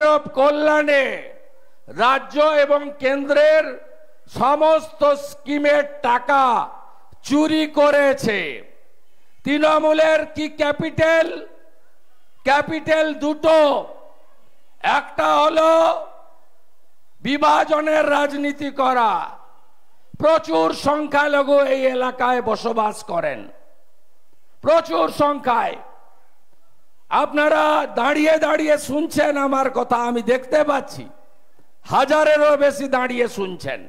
কল্যাণে রাজ্য এবং কেন্দ্রের সমস্ত স্কিমের টাকা চুরি করেছে। তৃণমূলের কি ক্যাপিটাল দুটো, একটা হলো বিভাজনের রাজনীতি করা। প্রচুর সংখ্যালঘু এই এলাকায় বসবাস করেন, প্রচুর সংখ্যায়। আপনারা দাঁড়িয়ে দাঁড়িয়ে শুনছেন আমার কথা, আমি দেখতে পাচ্ছি হাজারেরও বেশি দাঁড়িয়ে শুনছেন।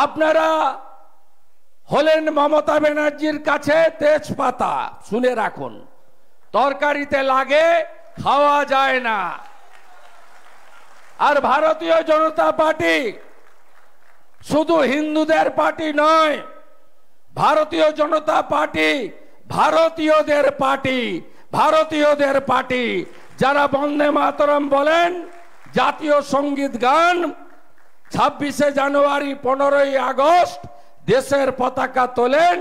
আপনারা হলেন মমতা ব্যানার্জির কাছে তেজপাতা, শুনে রাখুন, তরকারিতে লাগে, খাওয়া যায় না। আর ভারতীয় জনতা পার্টি শুধু হিন্দুদের পার্টি নয়, ভারতীয় জনতা পার্টি ভারতীয়দের পার্টি, ভারতীয়দের পার্টি। যারা বন্দে মাতরম বলেন, জাতীয় সঙ্গীত গান, 26শে জানুয়ারি 15ই আগস্ট দেশের পতাকা তোলেন,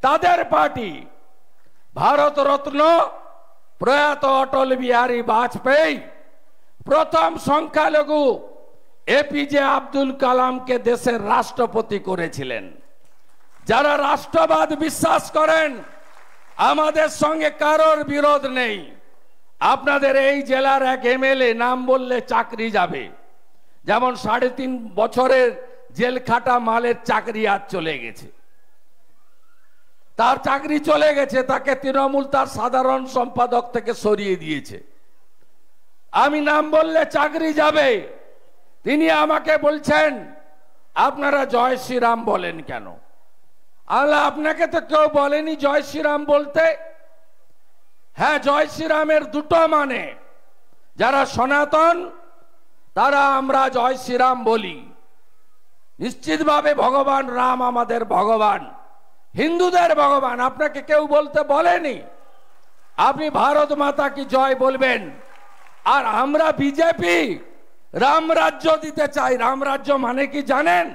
তাদের পার্টি। ভারত রত্ন প্রয়াত অটল বিহারী বাজপেয়ী প্রথম সংখ্যালঘু এপিজে আব্দুল কালামকে দেশের রাষ্ট্রপতি করেছিলেন। যারা রাষ্ট্রবাদ বিশ্বাস করেন, আমাদের সঙ্গে কারোর বিরোধ নেই। আপনাদের এই জেলার এক এমএলএ নাম বললে চাকরি যাবে, যেমন 3.5 বছরের জেল খাটা মালের চাকরি আজ চলে গেছে। তার চাকরি চলে গেছে, তাকে তৃণমূল তার সাধারণ সম্পাদক থেকে সরিয়ে দিয়েছে। আমি নাম বললে চাকরি যাবে। তিনি আমাকে বলছেন, আপনারা জয় শ্রীরাম বলেন কেন? আল্লাহ, আপনাকে তো কেউ বলেনি জয় শ্রীরাম বলতে। হ্যাঁ, জয় শ্রীরামের দুটো মানে। যারা সনাতন তারা আমরা জয় শ্রীরাম বলি। নিশ্চিতভাবে ভগবান রাম আমাদের ভগবান, হিন্দুদের ভগবান। আপনাকে কেউ বলতে বলেনি। আপনি ভারত মাতা কি জয় বলবেন। আর আমরা বিজেপি রাম রাজ্য দিতে চাই। রাম রাজ্য মানে কি জানেন?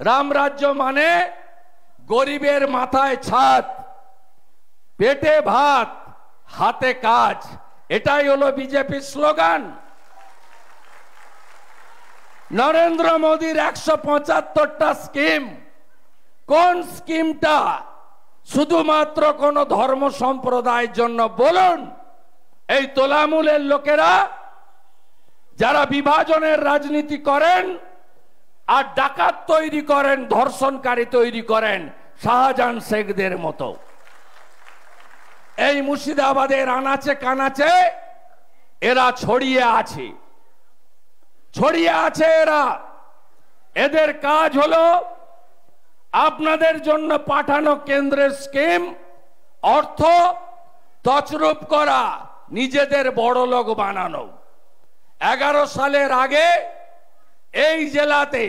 রাম রাজ্য মানে গরিবের মাথায় ছাদ, পেটে ভাত, হাতে কাজ। এটাই হলো বিজেপির স্লোগান। নরেন্দ্র মোদীর 175টা স্কিম, কোন স্কিমটা শুধুমাত্র কোন ধর্ম সম্প্রদায়ের জন্য বলুন? এই তোলামূলের লোকেরা যারা বিভাজনের রাজনীতি করেন আর ডাকাত তৈরি করেন, ধর্ষণকারী তৈরি করেন, শাহজাহান শেখদের মতো। এই মুর্শিদাবাদের আনাচে কানাচে এরা ছড়িয়ে আছে, ছড়িয়ে আছে এরা। এদের কাজ হলো আপনাদের জন্য পাঠানো কেন্দ্রের স্কিম, অর্থ তছরূপ করা, নিজেদের বড় লোক বানানো। 11 সালের আগে এই জেলাতে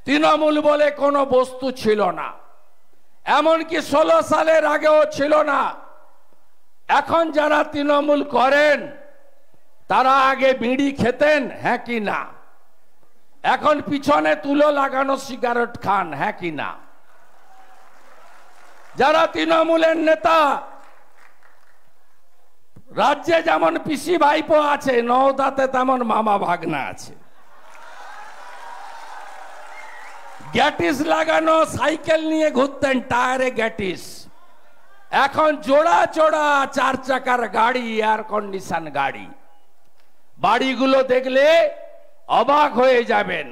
তৃণমূল বলে কোনো বস্তু ছিল না, এমনকি 16 সালের আগেও ছিল না। এখন যারা তৃণমূল করেন তারা আগে বিড়ি খেতেন, হ্যাঁ কি না? এখন পিছনে তুলো লাগানো সিগারেট খান, হ্যাঁ কি না? যারা তৃণমূলের নেতা, রাজ্যে যেমন পিসি ভাইপো আছে, নওদাতে তেমন মামা ভাগনা আছে। গ্যাটিস লাগানো সাইকেল নিয়ে ঘুরতেন, টায়ারে গ্যাটিস। এখন জোড়া জোড়া 4 চাকার গাড়ি, এয়ার কন্ডিশন গাড়ি। বাড়িগুলো দেখলে অবাক হয়ে যাবেন।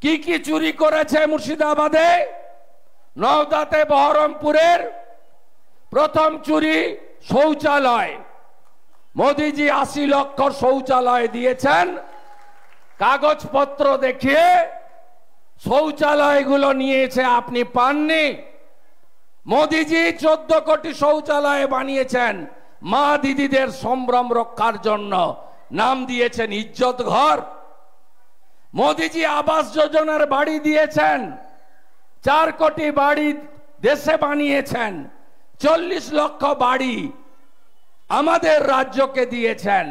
কি কি চুরি করেছে মুর্শিদাবাদে, নওদাতে, বহরমপুরের। প্রথম চুরি শৌচালয়। মোদিজি 80 লক্ষ শৌচালয় দিয়েছেন। কাগজপত্র দেখিয়ে শৌচালয়গুলো নিয়েছে, আপনি পাননি। মোদিজি 14 কোটি শৌচালয় বানিয়েছেন মা দিদিদের সম্ভ্রম রক্ষার জন্য, নাম দিয়েছেন ইজ্জত ঘর। মোদিজি আবাস যোজনার বাড়ি দিয়েছেন, 4 কোটি বাড়ি দেশে বানিয়েছেন। 40 লক্ষ বাড়ি আমাদের রাজ্যকে দিয়েছেন।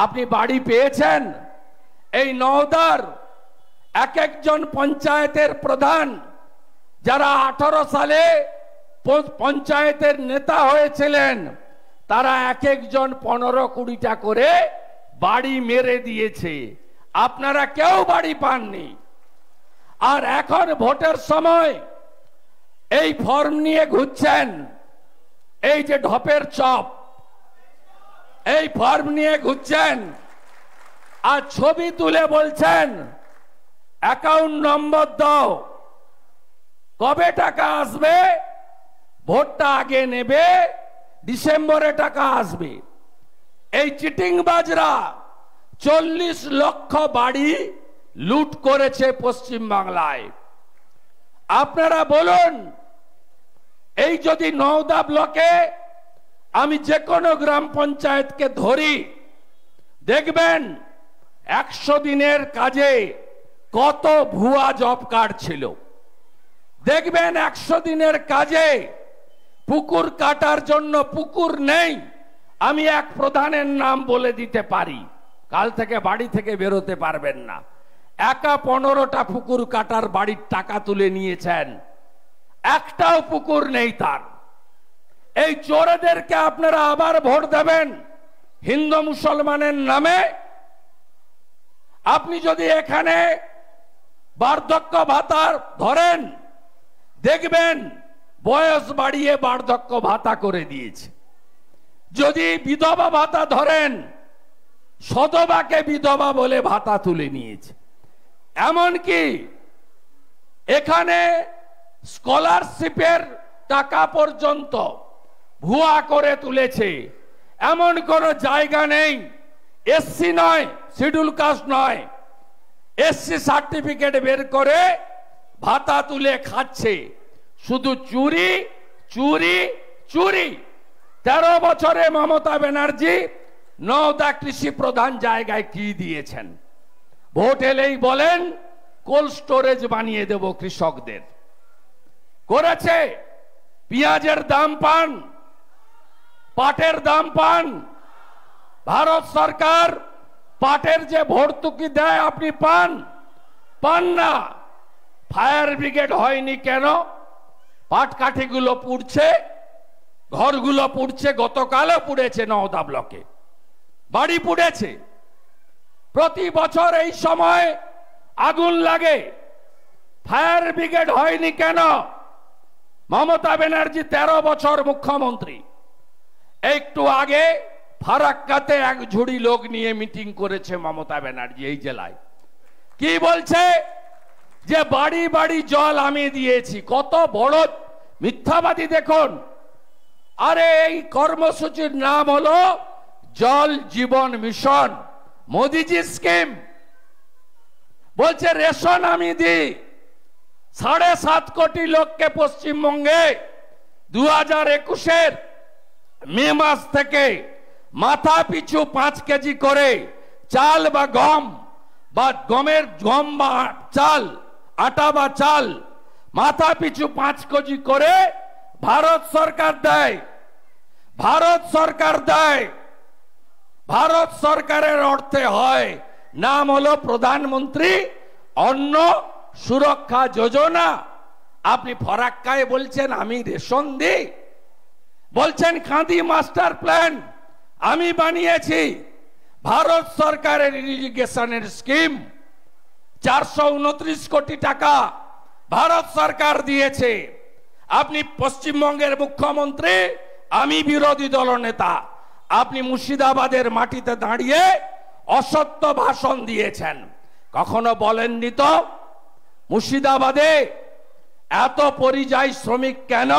আপনি বাড়ি পেয়েছেন? এই নওদার এক একজন পঞ্চায়েতের প্রধান, যারা 18 সালে পঞ্চায়েতের নেতা হয়েছিলেন, তারা এক একজন 15-20টা করে বাড়ি মেরে দিয়েছে, আপনারা কেউ বাড়ি পাননি। আর এখন ভোটের সময় এই ফর্ম নিয়ে ঘুরছেন, এই যে ঢপের চপ, এই ফর্ম নিয়ে ঘুরছেন আর ছবি তুলে বলছেন অ্যাকাউন্ট নম্বর দাও, কবে টাকা আসবে, ভোটটা আগে নেবে, ডিসেম্বরে টাকা আসবে। এই চিটিংবাজরা 40 লক্ষ বাড়ি লুট করেছে পশ্চিম বাংলায়। আপনারা বলুন, এই যদি নওদা ব্লকে আমি যে কোনো গ্রাম পঞ্চায়েতকে ধরি, দেখবেন 100 দিনের কাজে কত ভুয়া জব কার্ড ছিল। দেখবেন 100 দিনের কাজে পুকুর কাটার জন্য পুকুর নেই। আমি এক প্রধানের নাম বলে দিতে পারি, কাল থেকে বাড়ি থেকে বেরোতে পারবেন না। একা 15টা পুকুর কাটার বাড়ির টাকা তুলে নিয়েছেন, একটাও পুকুর নেই তার। এই চোরেদেরকে আপনারা আবার ভোট দেবেন হিন্দু মুসলমানের নামে। আপনি যদি এখানে বার্ধক্য ভাতা ধরেন, দেখবেন বয়স বাড়িয়ে বার্ধক্য ভাতা করে দিয়েছে। যদি বিধবা ভাতা ধরেন, সধবাকে বিধবা বলে ভাতা তুলে নিয়েছে। এমনকি এখানে স্কলারশিপের টাকা পর্যন্ত ভুয়া করে তুলেছে। এমন কোন জায়গা নেই, এসসি নয়, শিডিউল কাস্ট নয়, এসসি সার্টিফিকেট বের করে ভাতা তুলে খাচ্ছে। শুধু চুরি চুরি চুরি। 13 বছরে মমতা ব্যানার্জি নওদা কৃষি প্রধান জায়গায় কি দিয়েছেন? ভোট এলেই বলেন কোল্ড স্টোরেজ বানিয়ে দেব কৃষকদের। করেছে? পেঁয়াজের দাম পান, পাটের দাম পান। ভারত সরকার পাটের যে ভর্তুকি দেয় আপনি পান না। ফায়ার ব্রিগেড হয়নি কেন? পাটকাঠিগুলো পুড়ছে, ঘরগুলো পুড়ছে, গতকালও পুড়েছে নওদা ব্লকে, বাড়ি পুড়েছে। প্রতি বছর এই সময় আগুন লাগে, ফায়ার ব্রিগেড হয়নি কেন? মমতা ব্যানার্জি 13 বছর মুখ্যমন্ত্রী। একটু আগে ফারাক্কাতে এক ঝুড়ি লোক নিয়ে মিটিং করেছে মমতা ব্যানার্জি এই জেলায়। কি বলছে? যে বাড়ি বাড়ি জল আমি দিয়েছি। কত বড় মিথ্যাবাদী দেখুন। আরে এই কর্মসূচির নাম হলো জল জীবন মিশন, মোদিজি স্কিম। বলছে রেশন আমি দিই 7.5 কোটি লোককে পশ্চিমবঙ্গে 2021-এর মে মাস থেকে মাথা পিছু 5 কেজি করে চাল বা গম বা গম বা চাল, আটা বা চাল মাথা পিছু 5 কেজি করে ভারত সরকার দেয়। ভারত সরকার দেয়। ভারত সরকারের অর্থে হয়, নাম হলো প্রধানমন্ত্রী অন্ন সুরক্ষা যোজনা। আপনি ফরাক্কায় বলছেন আমি রেশন দিই, বলছেন কাঁদি মাস্টার প্ল্যান আমি বানিয়েছি। ভারত সরকারের ইরিগেশনের স্কিম 429 কোটি টাকা ভারত সরকার দিয়েছে। আপনি পশ্চিমবঙ্গের মুখ্যমন্ত্রী, আমি বিরোধী দলনেতা। আপনি মুর্শিদাবাদের মাটিতে দাঁড়িয়ে অসত্য ভাষণ দিয়েছেন। কখনো বলেননি তো মুর্শিদাবাদে এত পরিযায়ী শ্রমিক কেন?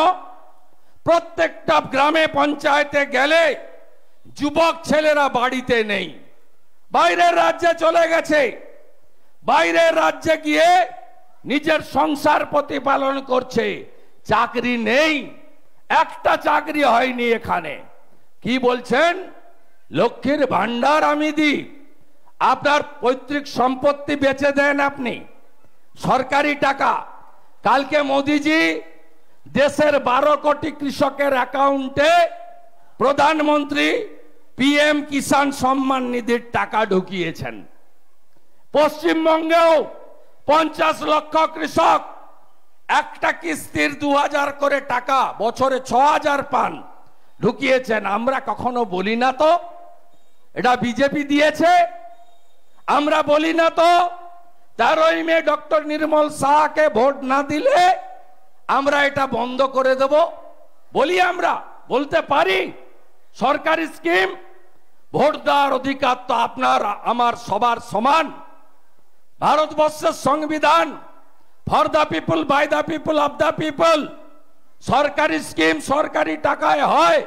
প্রত্যেকটা গ্রামে পঞ্চায়েতে গেলে যুবক ছেলেরা বাড়িতে নেই, বাইরের রাজ্যে চলে গেছে। বাইরের রাজ্যে গিয়ে নিজের সংসার প্রতিপালন করছে, চাকরি নেই, একটা চাকরি হয়নি এখানে। কি বলছেন? লক্ষ্মীর ভান্ডার আমি দিই। আপনার পৈতৃক সম্পত্তি বেচে দেন আপনি, সরকারি টাকা। কালকে মোদিজি দেশের 12 কোটি কৃষকের অ্যাকাউন্টে প্রধানমন্ত্রী পিএম কিষাণ সম্মান নিধির টাকা ঢুকিয়েছেন। পশ্চিমবঙ্গেও 50 লক্ষ কৃষক একটা কিস্তির 2000 করে টাকা, বছরে 6000 পান। ঢুকিয়েছেন। আমরা কখনো বলি না তো এটা বিজেপি দিয়েছে, আমরা বলি না তো 13ই মে ডক্টর নির্মল শাহকে ভোট না দিলে আমরা এটা বন্ধ করে দেব, বলি? আমরা বলতে পারি? সরকারি স্কিম, ভোট দেওয়ার অধিকার তো আপনার আমার সবার সমান। ভারতবর্ষের সংবিধান, for the people, by the people, of the people. সরকারি স্কিম সরকারি টাকায় হয়,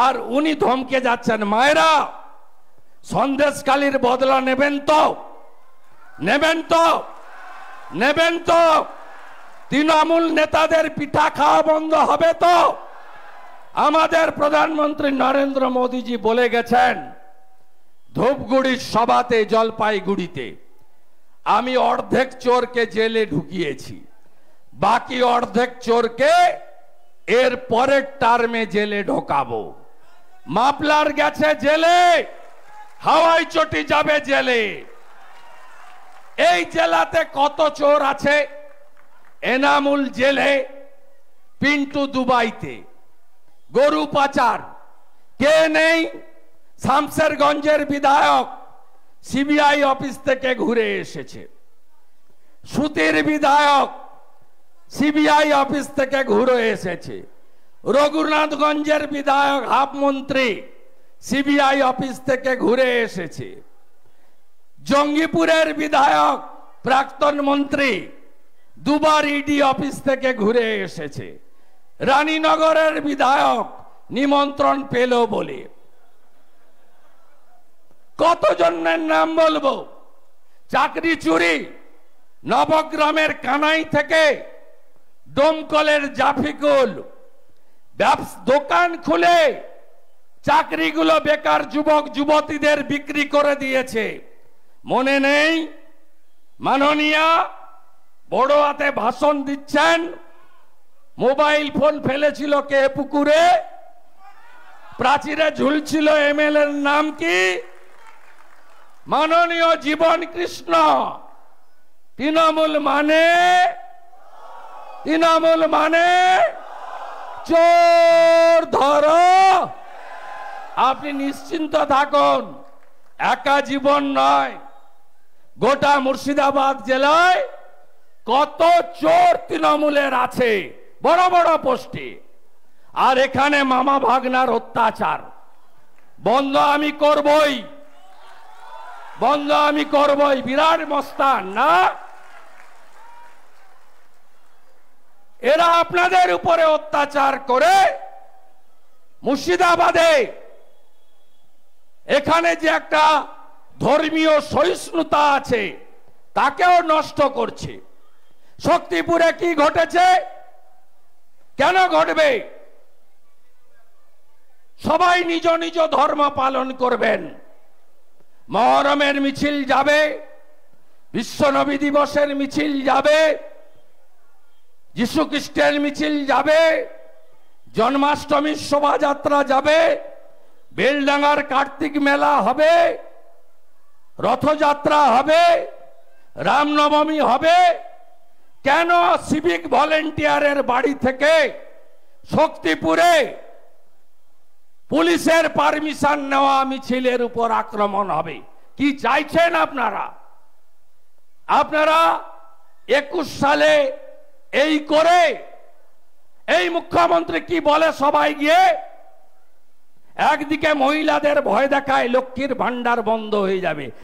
আর উনি ধমকে যাচ্ছেন। মায়েরা, সন্দেশখালীর বদলা নেবেন তো? নেবেন তো? নেবেন তো? তৃণমূল নেতাদের পিঠা খাওয়া বন্ধ হবে তো? আমাদের প্রধানমন্ত্রী নরেন্দ্র মোদীজি বলে গেছেন ধূপগুড়ির সভাতে, জলপাইগুড়িতে, আমি অর্ধেক চোরকে জেলে ঢুকিয়েছি, বাকি অর্ধেক চোরকে এর পরের টার্মে জেলে ঢোকাবো। মাপলার গেছে জেলে, হাওয়াই চটি যাবে জেলে। এই জেলাতে কত চোর আছে? এনামুল জেলে, পিন্টু দুবাইতে, গরু পাচার। কে নেই? শামসেরগঞ্জের বিধায়ক সিবিআই অফিস থেকে ঘুরে এসেছে। সুতির বিধায়ক সিবিআই অফিস থেকে ঘুরে এসেছে। রঘুনাথগঞ্জের বিধায়ক হাফ মন্ত্রী সিবিআই অফিস থেকে ঘুরে এসেছে। জঙ্গিপুরের বিধায়ক প্রাক্তন মন্ত্রী দুবার ইডি অফিস থেকে ঘুরে এসেছে। রানীনগরের বিধায়ক নিমন্ত্রণ পেল বলে। কতজনের নাম বলবো? চাকরি চুরি, নবগ্রামের কানাই থেকে ডোমকলের জাফিকুল দোকান খুলে চাকরিগুলো বেকার যুবক যুবতীদের বিক্রি করে দিয়েছে। মনে নেই? মাননীয়া বড় হাতে ভাষণ দিচ্ছেন, মোবাইল ফোন ফেলেছিল কে পুকুরে? প্রাচীরে ঝুলছিল এমএলএ এর নাম কি? মাননীয় জীবন কৃষ্ণ। তৃণমূল মানে, তৃণমূল মানে চোর ধরো। আপনি নিশ্চিন্ত থাকুন, একা জীবন নয়, গোটা মুর্শিদাবাদ জেলায় কত চোর তৃণমূলের আছে বড় বড় পোস্টে। আর এখানে মামা ভাগনার অত্যাচার বন্ধ আমি করবই, বন্ধ আমি করবই। বিরাট মস্তান না? এরা আপনাদের উপরে অত্যাচার করে মুর্শিদাবাদে এখানে যে একটা ধর্মীয় সহিষ্ণুতা আছে তাকেও নষ্ট করছে। শক্তিপুরে কি ঘটেছে? কেন ঘটবে? সবাই নিজ নিজ ধর্ম পালন করবেন। মহরমের মিছিল যাবে, বিশ্ব নবী দিবসের মিছিল যাবে, যীশু খ্রিস্টের মিছিল যাবে, জন্মাষ্টমীর শোভাযাত্রা যাবে, বেলডাঙ্গার কার্তিক মেলা হবে, রথযাত্রা হবে, রামনবমী হবে। কেন সিভিক ভলেন্টিয়ারের বাড়ি থেকে শক্তিপুরে পুলিশের পারমিশন নেওয়া মিছিলের উপর আক্রমণ হবে? কি চাইছেন আপনারা? আপনারা 21 সালে এই করে এই মুখ্যমন্ত্রী কি বলে সবাই গিয়ে? একদিকে মহিলাদের ভয় দেখায় লক্ষ্মীর ভান্ডার বন্ধ হয়ে যাবে,